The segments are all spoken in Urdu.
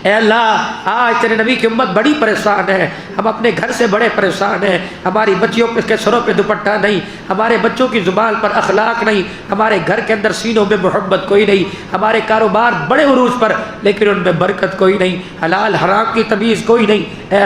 اے اللہ آج تیرے نبی کی امت بڑی پریشان ہے، ہم اپنے گھر سے بڑے پریشان ہیں، ہماری بچیوں کے سروں پہ دوپٹہ نہیں، ہمارے بچوں کی زبان پر اخلاق نہیں، ہمارے گھر کے اندر سینوں میں محبت کوئی نہیں، ہمارے کاروبار بڑے عروج پر لیکن ان میں برکت کوئی نہیں، حلال حرام کی تمیز کوئی نہیں۔ اے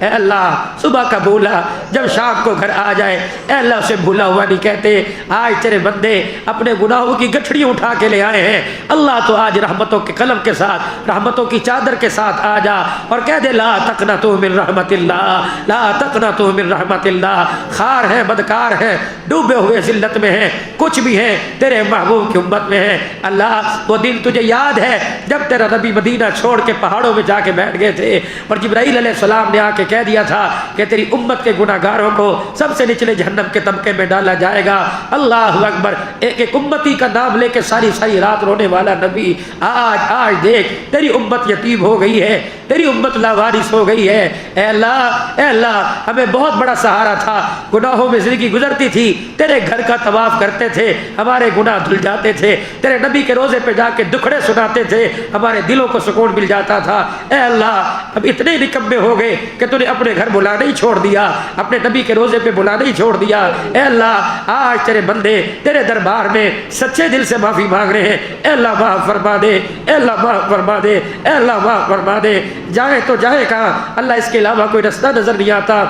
اللہ صبح کا بھولا جب شام کو گھر آ جائے اے اللہ اسے بھولا ہوا نہیں کہتے۔ آج تیرے بندے اپنے گناہوں کی گٹھڑیاں اٹھا کے لے آئے ہیں، اللہ تو آج رحمتوں کے قلم کے ساتھ، رحمتوں کی چادر کے ساتھ آ جا اور کہہ دے لا تقنطوا من رحمت اللہ، لا تقنطوا من رحمت اللہ۔ خار ہیں، بدکار ہیں، ڈوبے ہوئے ذلت میں ہیں، کچھ بھی ہیں تیرے محبوب کی امت میں ہیں۔ اللہ وہ دن تجھے یاد ہے جب تیرا نبی مدینہ چھوڑ کے پہاڑوں میں جا کے بیٹھ گئے تھے اور جبرائیل علیہ السلام نے آ کے کہہ دیا تھا کہ تیری امت کے گناہ گاروں کو سب سے نچلے جہنم کے طبقے میں ڈالا جائے گا۔ اللہ اکبر، ایک ایک امتی کا نام لے کے ساری ساری رات رونے والا نبی آج دیکھ تیری امت یتیم ہو گئی ہے، تیری امت لاوارث ہو گئی ہے۔ اے اللہ ہمیں بہت بڑا سہارا تھا، گناہوں میں زندگی گزرتی تھی، تیرے گھر کا طواف کرتے تھے، ہمارے گناہ دھل جاتے تھے، تیرے نبی کے روزے پہ جا کے دکھڑے سناتے تھے، ہمارے دلوں کو سکون مل جاتا تھا۔ اے اللہ اب اتنے نکمے ہو گئے کہ تو نے اپنے گھر بلانا ہی چھوڑ دیا، اپنے نبی کے روزے پہ بلانا ہی چھوڑ دیا۔ اے اللہ آج تیرے بندے تیرے دربار میں سچے دل سے معافی مانگ رہے ہیں، اے اللہ معاف فرما دے، اے اللہ معاف فرما دے، اے اللہ معاف فرما دے۔ جائے تو جائے کہاں اللہ، اس کے علاوہ کوئی رستہ نظر نہیں آتا۔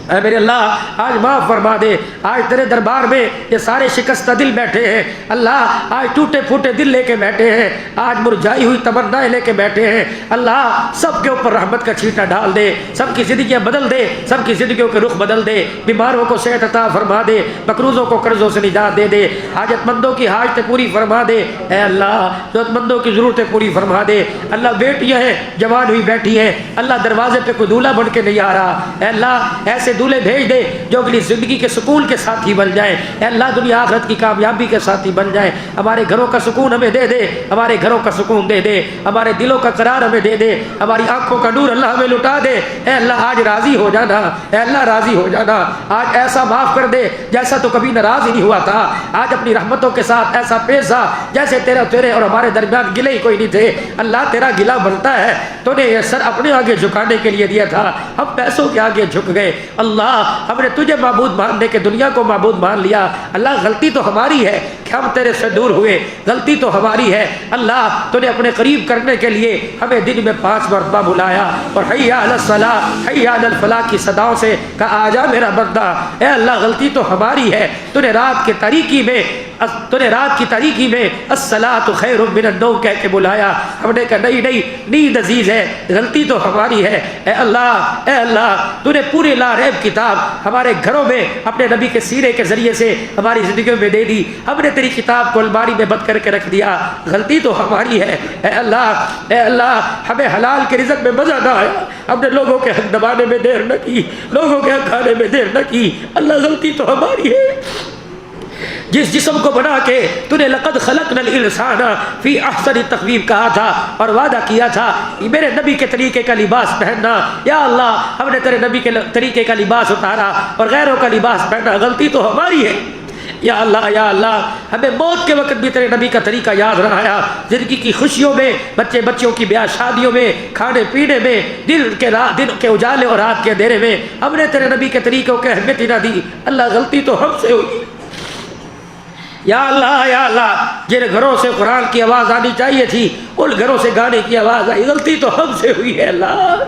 اے میرے اللہ آج معاف فرما دے۔ آج تیرے دربار میں یہ سارے شکستہ دل بیٹھے ہیں، اللہ آج ٹوٹے پھوٹے دل لے کے بیٹھے ہیں، آج مرجائی ہوئی تمنائیں لے کے بیٹھے ہیں۔ اللہ سب کے اوپر رحمت کا چھینٹا ڈال دے، سب کی زندگیاں بدل دے، سب کی زندگیوں کے رخ بدل دے، بیماروں کو صحت عطا فرما دے، مقروضوں کو قرضوں سے نجات دے دے، حاجت مندوں کی حاجتیں پوری فرما دے۔ اے اللہ ضرورت مندوں کی ضرورتیں پوری فرما دے۔ اللہ بیٹیاں ہیں جوان ہوئی بیٹھی ہیں، اللہ دروازے پہ کوئی دولہا بن کے نہیں آ رہا، اے اللہ ایسے دولہے بھیج دے جو اگلی زندگی کے سکون کے ساتھی بن جائے، اے اللہ دنیا آخرت کی کامیابی کے ساتھی بن جائے۔ ہمارے گھروں کا سکون ہمیں دے دے، ہمارے گھروں کا سکون دے دے، ہمارے دلوں کا قرار ہمیں دے دے، ہماری آنکھوں کا نور اللہ ہمیں لٹا دے۔ اے اللہ آج راضی ہو جانا، اے اللہ راضی ہو جانا، آج ایسا معاف کر دے جیسا تو کبھی ناراض ہی نہیں ہوا تھا، آج اپنی رحمتوں کے ساتھ ایسا پیش آ جیسے تیرے اور ہمارے درمیان گلے ہی کوئی نہیں تھے۔ اللہ تیرا گلا بنتا ہے، تو نے یہ سر اپنے آگے جھکانے کے لیے دیا تھا، ہم پیسوں کے آگے جھک گئے۔ اللہ ہم نے تجھے معبود ماننے کے دنیا کو معبود مان لیا۔ اللہ غلطی تو ہماری ہے کہ ہم تیرے سے دور ہوئے، غلطی تو ہماری ہے۔ اللہ تو نے اپنے قریب کرنے کے لیے ہمیں دن میں 5 مرتبہ بلایا اور حی علی الصلاۃ حی علی الفلاح کی صداؤں سے کہا آجا میرا بندہ۔ اے اللہ غلطی تو ہماری ہے، تو نے رات کی تاریکی میں الصلاۃ خیر من النوم کہہ کے بلایا، ہم نے کہا نہیں نیند عزیز ہے، غلطی تو ہماری ہے۔ اے اللہ تو نے پوری لا ریب کتاب ہمارے گھروں میں اپنے نبی کے سیرے کے ذریعے سے ہماری زندگیوں میں دے دی، ہم نے تیری کتاب کو الماری میں بند کر کے رکھ دیا، غلطی تو ہماری ہے۔ اے اللہ ہمیں حلال کے رزق میں مزہ نہ آیا، ہم نے لوگوں کے حق دبانے میں دیر نہ کی، لوگوں کے حق کھانے میں دیر نہ کی، اللہ غلطی تو ہماری ہے۔ جس جسم کو بنا کے تو نے لقد خلقنا الانسان فی احسن تقویم کہا تھا اور وعدہ کیا تھا میرے نبی کے طریقے کا لباس پہننا، یا اللہ ہم نے تیرے نبی کے طریقے کا لباس اتارا اور غیروں کا لباس پہنا، غلطی تو ہماری ہے۔ یا اللہ ہمیں موت کے وقت بھی تیرے نبی کا طریقہ یاد رہایا، زندگی کی خوشیوں میں، بچوں کی بیاہ شادیوں میں، کھانے پینے میں، دن کے اجالے اور رات کے اندھیرے میں ہم نے تیرے نبی کے طریقوں کو اہمیت نہ دی، اللہ غلطی تو ہم سے ہوئی۔ یا اللہ جن گھروں سے قرآن کی آواز آنی چاہیے تھی ان گھروں سے گانے کی آواز آئی، غلطی تو ہم سے ہوئی ہے اللہ۔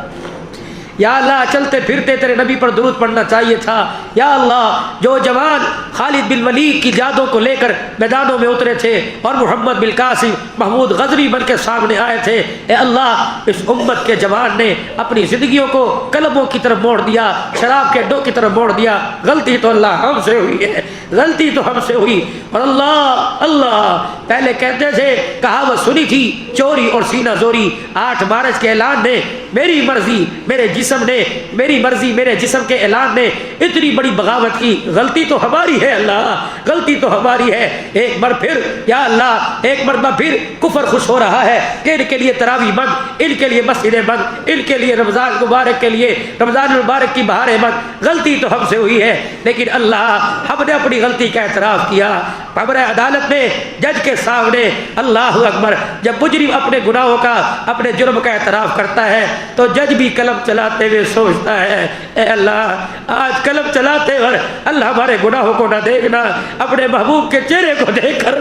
یا اللہ چلتے پھرتے تیرے نبی پر درود پڑھنا چاہیے تھا۔ یا اللہ جو جوان خالد بن ولید کی جادوں کو لے کر میدانوں میں اترے تھے اور محمد بن قاسم محمود غزنی بن کے سامنے آئے تھے، اے اللہ اس امت کے جوان نے اپنی زندگیوں کو کلبوں کی طرف موڑ دیا، شراب کے اڈوں کی طرف موڑ دیا، غلطی تو اللہ ہم سے ہوئی ہے، غلطی تو ہم سے ہوئی۔ اور اللہ پہلے کہتے تھے، کہاوت سنی تھی چوری اور سینہ زوری، 8 مارچ کے اعلان نے میری مرضی میرے جسم نے، میری مرضی میرے جسم کے اعلان نے اتنی بڑی بغاوت کی، غلطی تو ہماری ہے اللہ، غلطی تو ہماری ہے۔ ایک بار پھر یا اللہ ایک مرتبہ پھر کفر خوش ہو رہا ہے کہ ان کے لیے تراویح بند، ان کے لیے مسجدیں بند، ان کے لیے رمضان مبارک کے لیے رمضان المبارک کی بہاریں بند، غلطی تو ہم سے ہوئی ہے، لیکن اللہ ہم نے اپنی اپنی غلطی کا اعتراف کیا. قبر عدالت میں جج کے سامنے اللہ اکبر جب مجرم اپنے گناہوں کا اپنے جرم کا اعتراف کرتا ہے تو جج بھی قلم چلاتے ہوئے سوچتا ہے اے اللہ آج قلم چلاتے ہوئے اللہ ہمارے گناہوں کو نہ دیکھنا, اپنے محبوب کے چہرے کو دیکھ کر,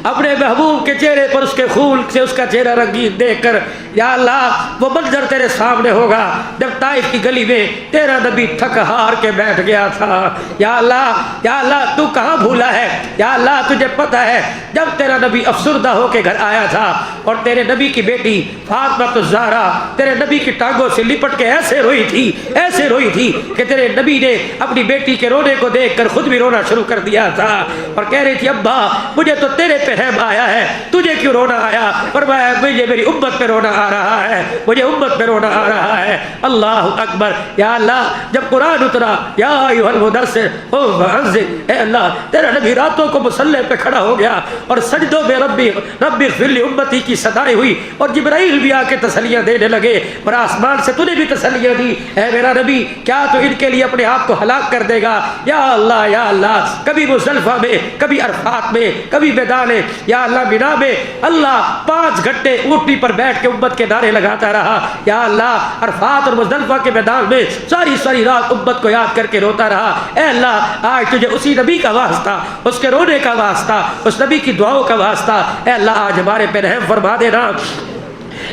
اپنے محبوب کے چہرے پر اس کے خون سے اس کا چہرہ رنگین دیکھ کر یا اللہ وہ منظر تیرے سامنے ہوگا جب طائف کی گلی میں تیرا نبی تھک ہار کے بیٹھ گیا تھا. یا اللہ تو کہاں بھولا ہے؟ یا اللہ تجھے پتہ ہے جب تیرا نبی افسردہ ہو کے گھر آیا تھا اور تیرے نبی کی بیٹی فاطمہ الزہرا تیرے نبی کی ٹانگوں سے لپٹ کے ایسے روئی تھی کہ تیرے نبی نے اپنی بیٹی کے رونے کو دیکھ کر خود بھی رونا شروع کر دیا تھا اور کہہ رہی تھی ابا مجھے تو تیرے پہ رحم آیا ہے, تجھے کیوں رونا آیا؟ فرمایا مجھے میری امت پہ رونا آ رہا ہے, مجھے امت پہ رونا آ رہا ہے. اللہ اکبر. یا اللہ جب قرآن اترا یا ایھا المدثر قم فانذر, اے اللہ تیرا نبی راتوں کو مصلی پہ کھڑا ہو گیا اور سجدوں میں ربی اغفر لی امتی کی صدائیں ہوئی اور جبرائیل بھی آ کے تسلیاں دینے لگے اور آسمان سے تو نے بھی تسلیاں دی اے میرا نبی کیا تو ان کے لیے اپنے آپ کو ہلاک کر دے گا؟ یا اللہ کبھی مزدلفہ میں, کبھی عرفات میں, کبھی میدان یا اللہ مینا میں اللہ 5 گھنٹے اونٹنی پر بیٹھ کے امت کے نعرے لگاتا رہا. یا اللہ عرفات اور مزدلفہ کے میدان میں ساری رات امت کو یاد کر کے روتا رہا. اے اللہ آج تجھے اسی نبی کا واسطہ, اس کے رونے کا واسطہ, اس نبی کی دعاؤں کا واسطہ اے اللہ آج ہمارے پہ رحم فرما دینا.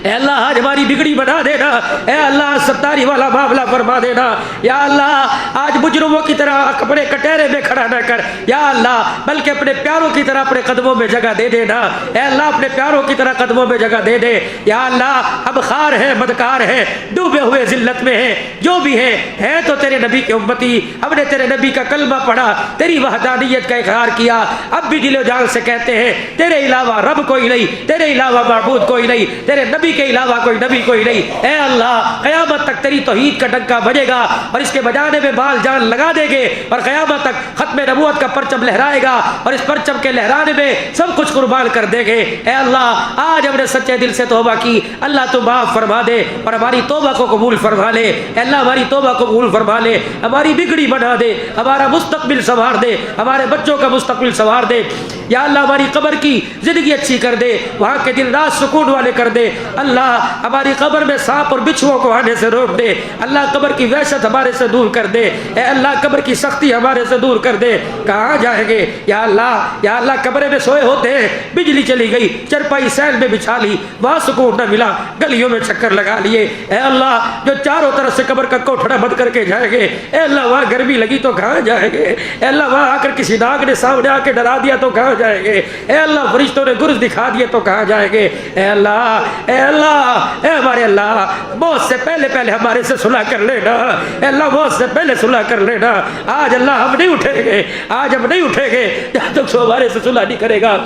اے اللہ آج ہماری بگڑی بنا دینا. اے اللہ ستاری والا معاملہ فرما دینا. یا اللہ آج مجرموں کی طرح اپنے کٹہرے میں کھڑا نہ کر یا اللہ, بلکہ اپنے پیاروں کی طرح اپنے قدموں میں جگہ دے دینا. اے اللہ اپنے پیاروں کی طرح قدموں میں جگہ دے دے. یا اللہ ہم خار ہیں, بدکار ہیں, ڈوبے ہوئے ذلت میں ہیں, جو بھی ہے تو تیرے نبی کے امتی. ہم نے تیرے نبی کا کلمہ پڑھا, تیری وحدانیت کا اقرار کیا, اب بھی دل و جان سے کہتے ہیں تیرے علاوہ رب کوئی نہیں, تیرے علاوہ معبود کوئی نہیں, تیرے نبی کے علاوہ کوئی نبی کوئی نہیں. اے اللہ قیامت تک تیری توحید کا ڈنکا بجے گا اور اس کے بجانے میں بال جان لگا دیں گے اور قیامت تک ختم نبوت کا پرچم لہرائے گا اور اس پرچم کے لہرانے میں سب کچھ قربان کر دیں گے. اے اللہ آج ہم نے سچے دل سے توبہ کی, اللہ تو معاف فرما دے اور ہماری توبہ کو قبول فرما لے. اے اللہ ہماری توبہ کو قبول فرما لے, ہماری بگڑی بنا دے, ہمارا مستقبل سنوار دے, ہمارے بچوں کا مستقبل سنوار دے. یا اللہ ہماری قبر کی زندگی اچھی کر دے, وہاں کے دن رات سکون والے کر دے. اللہ ہماری قبر میں سانپ اور بچھوؤں کو آنے سے روک دے. اللہ قبر کی وحشت ہمارے سے دور کر دے. اے اللہ قبر کی سختی ہمارے سے دور کر دے. کہاں جائیں گے یا اللہ قبریں میں سوئے ہوتے ہیں, بجلی چلی گئی, چرپائی سیل میں بچھا لی, وہاں سکون نہ ملا, گلیوں میں چکر لگا لیے. اے اللہ جو چاروں طرف سے قبر کا کوٹھڑا بند کر کے جائیں گے, اے اللہ وہاں گرمی لگی تو کہاں جائیں گے؟ اے اللہ وہاں آ کر کسی ناگ نے سامنے آ کے ڈرا دیا تو کہاں جائیں گے؟ اے اللہ فرشتوں نے گرز دکھا دیے تو کہاں جائیں گے؟ اے اللہ اے ہمارے اللہ موت سے پہلے ہمارے سے صلح کر لینا. اے اللہ موت سے پہلے صلح کر لینا. آج اللہ ہم نہیں اٹھیں گے جب تک تو ہمارے سے صلح نہیں کرے گا.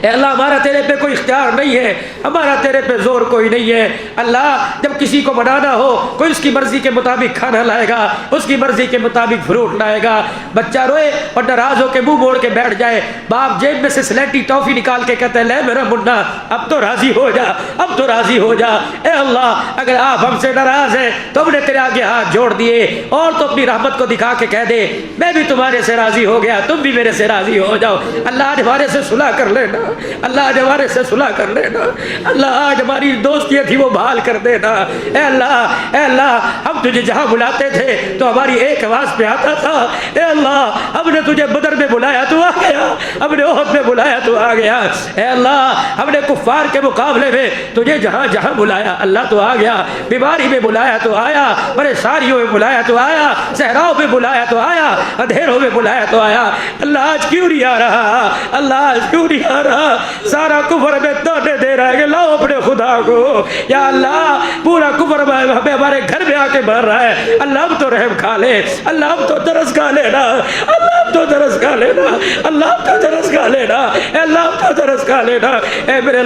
اے اللہ ہمارا تیرے پہ کوئی اختیار نہیں ہے, ہمارا تیرے پہ زور کوئی نہیں ہے. اللہ جب کسی کو منانا ہو کوئی اس کی مرضی کے مطابق کھانا لائے گا, اس کی مرضی کے مطابق فروٹ لائے گا. بچہ روئے اور ناراض ہو کے منہ موڑ کے بیٹھ جائے, باپ جیب میں سے سلیٹی ٹافی نکال کے کہتے ہیں لے میرا منا اب تو راضی ہو جا. اے اللہ اگر آپ ہم سے ناراض ہیں تو ہم نے تیرے آگے ہاتھ جوڑ دیے, اور تو اپنی رحمت کو دکھا کے کہہ دے میں بھی تمہارے سے راضی ہو گیا, تم بھی میرے سے راضی ہو جاؤ. اللہ آج ہمارے سے صلح کر لینا, اللہ آج ہمارے سے صلح کر لینا. اللہ آج ہماری دوستیاں تھی وہ بحال کر دینا. اے اللہ ہم تجھے جہاں بلاتے تھے تو ہماری ایک آواز پہ آتا تھا. اے اللہ ہم نے تجھے بدر میں بلایا تو آ گیا, ہم نے احد میں بلایا تو آ گیا. اے اللہ ہم نے کفار کے مقابلے میں تجھے جہاں جہاں بلایا اللہ تو آ گیا. بیماری میں بلایا تو آیا, پریشانیوں میں بلایا تو آیا, صحراؤں میں بلایا تو آیا, اندھیروں میں بلایا تو آیا. اللہ آج کیوں نہیں آ رہا؟ اللہ آج کیوں نہیں آ رہا؟ سارا کفر میں تانے دے رہا ہے کہ لاؤ اپنے خدا کو. یا اللہ پورا کفر ہمیں ہمارے گھر میں آ کے مار رہا ہے. اللہ اب تو رحم کھا لے, اللہ اب تو ترس کھا لینا, اللہ اب تو ترس کھا لینا, اللہ اب تو ترس کھا لینا, اللہ اب تو ترس کھا لینا. اے میرے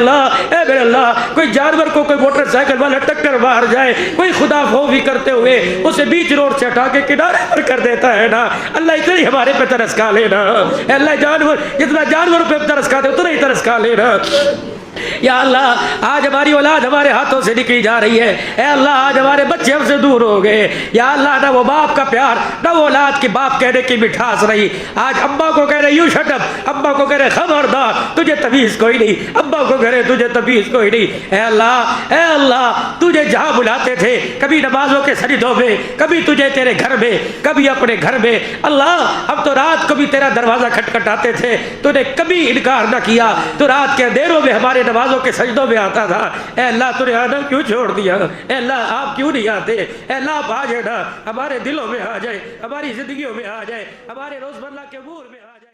اللہ کوئی جانور کو کوئی موٹر سائیکل والا ٹکر مار جائے, کوئی خدا خوفی کرتے ہوئے اسے بیچ روڈ سے ہٹا کے کنارے پر کر دیتا ہے نا, اللہ اتنا ہی ہمارے پہ ترس کھا لینا. اے اللہ جانور جتنا جانور پہ ترس کھاتے اتنا ہی ترس کھا لینا. یا اللہ آج ہماری اولاد ہمارے ہاتھوں سے نکلی جا رہی ہے، اے اللہ آج ہمارے بچے ہم سے دور ہو گئے، یا اللہ نہ وہ باپ کا پیار نہ وہ اولاد کی باپ کہنے کی مٹھاس رہی، آج ابا کو کہہ رہے یو شٹ اپ، ابا کو کہہ رہے خبردار تجھے تمیز کوئی نہیں، ابا کو کہہ رہے تجھے تمیز کوئی نہیں، اے اللہ تجھے جہاں بلاتے تھے کبھی نمازوں کے سجدوں میں، کبھی تجھے تیرے گھر میں، کبھی اپنے گھر میں، اللہ ہم تو رات کو بھی تیرا دروازہ کھٹکھٹاتے تھے، تو نے کبھی انکار نہ کیا، تو رات کے اندھیروں میں ہمارے نمازوں کے سجدوں میں آتا تھا، اے اللہ تو نے آنا کیوں چھوڑ دیا، اے اللہ آپ کیوں نہیں آتے، اے اللہ آپ آ جائے نا، ہمارے دلوں میں آ جائے، ہماری زندگیوں میں آ جائے، ہمارے روزمرہ کے امور میں آ جائے۔